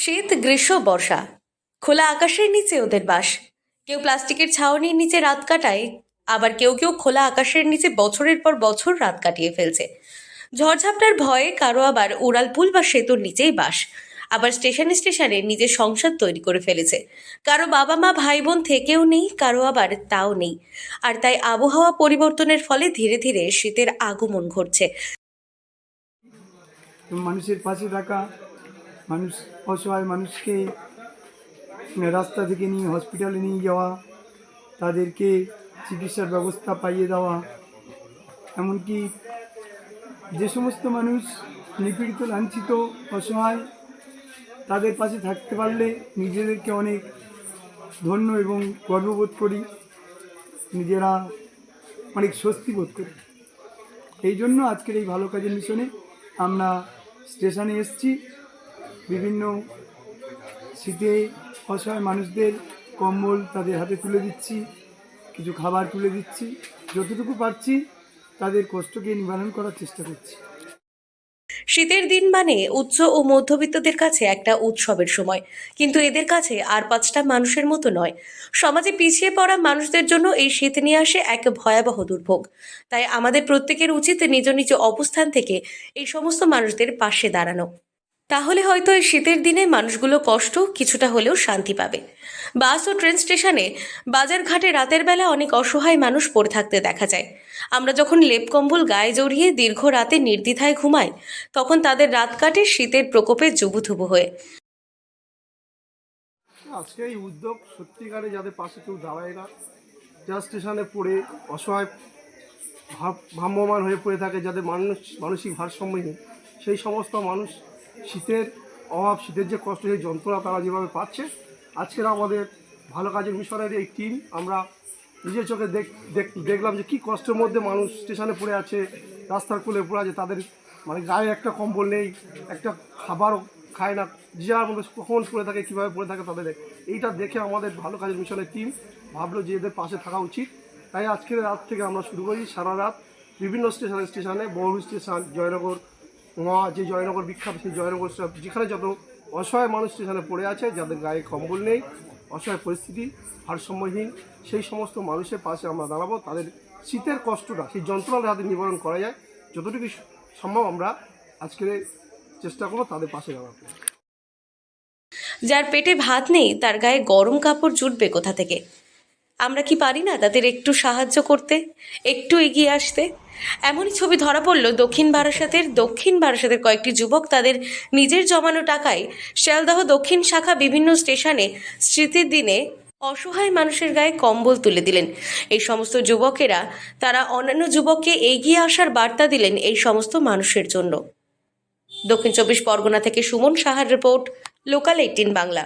শীত, গ্রীষ্ম, বর্ষা, খোলা আকাশের নিচে ওদের বাস। কেউ প্লাস্টিকের ছাউনির নিচে রাত কাটায়, আবার কেউ কেউ খোলা আকাশের নিচে বছরের পর বছর রাত কাটিয়ে ফেলছে। ঝড়ঝাপটার ভয়ে কারো আবার উড়ালপুল বা সেতুর নিচেই বাস। আবার স্টেশনে স্টেশনে নিজের সংসার তৈরি করে ফেলেছে। কারো বাবা মা ভাই বোন থেকেও নেই, কারো আবার তাও নেই। আর তাই আবহাওয়া পরিবর্তনের ফলে ধীরে ধীরে শীতের আগমন ঘটছে। মানুষের পাশে থাকা, মানুষ অসহায় মানুষকে রাস্তা থেকে নিয়ে হসপিটালে নিয়ে যাওয়া, তাদেরকে চিকিৎসার ব্যবস্থা পাইয়ে দেওয়া, এমনকি যে সমস্ত মানুষ নিপীড়িত, লাঞ্ছিত, অসহায়, তাদের পাশে থাকতে পারলে নিজেদেরকে অনেক ধন্য এবং গর্ববোধ করি, নিজেরা অনেক স্বস্তি বোধ করি। এই জন্য আজকের এই ভালো কাজের মিশনে আমরা স্টেশনে এসেছি। বিভিন্ন শীতে অসহায় মানুষদের কম্বল তাদের হাতে তুলে দিচ্ছি, কিছু খাবার তুলে দিচ্ছি, যতটুকু পারছি তাদের কষ্টকে নিবারণ করার চেষ্টা করছি। শীতের দিন মানে উচ্চ ও মধ্যবিত্তদের কাছে একটা উৎসবের সময়, কিন্তু এদের কাছে আর পাঁচটা মানুষের মতো নয়। সমাজে পিছিয়ে পড়া মানুষদের জন্য এই শীত নিয়ে আসে এক ভয়াবহ দুর্ভোগ। তাই আমাদের প্রত্যেকের উচিত নিজ নিজ অবস্থান থেকে এই সমস্ত মানুষদের পাশে দাঁড়ানো। তাহলে হয়তো এই শীতের দিনে মানুষগুলো কষ্ট কিছুটা হলেও শান্তি পাবে। বাস ও ট্রেন স্টেশনে, বাজার ঘাটে রাতের বেলা অনেক অসহায় মানুষ পড়ে থাকতে দেখা যায়। আমরা যখন লেপ কম্বল গায়ে জড়িয়ে দীর্ঘ রাতে নির্দ্বিধায় ঘুমাই, তখন তাদের রাত কাটে শীতের প্রকোপে জুবুথুবু হয়ে। আজকে এই উদ্যোগ সত্যিকারে যাদের পাশে কেউ দাঁড়ায় না, যারা স্টেশনে পড়ে অসহায় ভ্রাম্যমান হয়ে পড়ে থাকে, যাদের মানসিক ভারসাম্যহীন, সেই সমস্ত মানুষ শীতের অভাব, শীতের যে কষ্ট, সেই যন্ত্রণা তারা যেভাবে পাচ্ছে, আজকের আমাদের ভালো কাজের মিশনের এই টিম, আমরা নিজের চোখে দেখলাম যে কী কষ্টের মধ্যে মানুষ স্টেশনে পড়ে আছে, রাস্তার কোলে পড়ে আছে, তাদের মানে গায়ে একটা কম্বল নেই, একটা খাবারও খায় না, যে যার মধ্যে কখন পড়ে থাকে, কীভাবে পড়ে থাকে তাদের। এইটা দেখে আমাদের ভালো কাজের মিশনের টিম ভাবলো যে এদের পাশে থাকা উচিত। তাই আজকের রাত থেকে আমরা শুরু করি সারা রাত বিভিন্ন স্টেশনে বড় স্টেশন, জয়নগর, যে জয়নগর বিখ্যাত, সেই জয়নগর যেখানে যত অসহায় মানুষ স্টেশনে পড়ে আছে, যাদের গায়ে কম্বল নেই, অসহায় পরিস্থিতি, ভারসাম্যহীন, সেই সমস্ত মানুষের পাশে আমরা দাঁড়াবো। তাদের শীতের কষ্টটা, সেই যন্ত্রণাটা যাতে নিবারণ করা যায়, যতটুকু সম্ভব আমরা আজকের চেষ্টা করবো তাদের পাশে দাঁড়াতে। যার পেটে ভাত নেই, তার গায়ে গরম কাপড় জুটবে কোথা থেকে? আমরা কি পারি না তাদের একটু সাহায্য করতে, একটু এগিয়ে আসতে? এমনই ছবি ধরা পড়ল দক্ষিণ বারাসাতের কয়েকটি যুবক তাদের নিজের জমানো টাকায় শিয়ালদহ দক্ষিণ শাখা বিভিন্ন স্টেশনে স্মৃতির দিনে অসহায় মানুষের গায়ে কম্বল তুলে দিলেন। এই সমস্ত যুবকেরা তারা অন্যান্য যুবককে এগিয়ে আসার বার্তা দিলেন এই সমস্ত মানুষের জন্য। দক্ষিণ 24 পরগনা থেকে সুমন সাহার রিপোর্ট, লোকাল 18 বাংলা।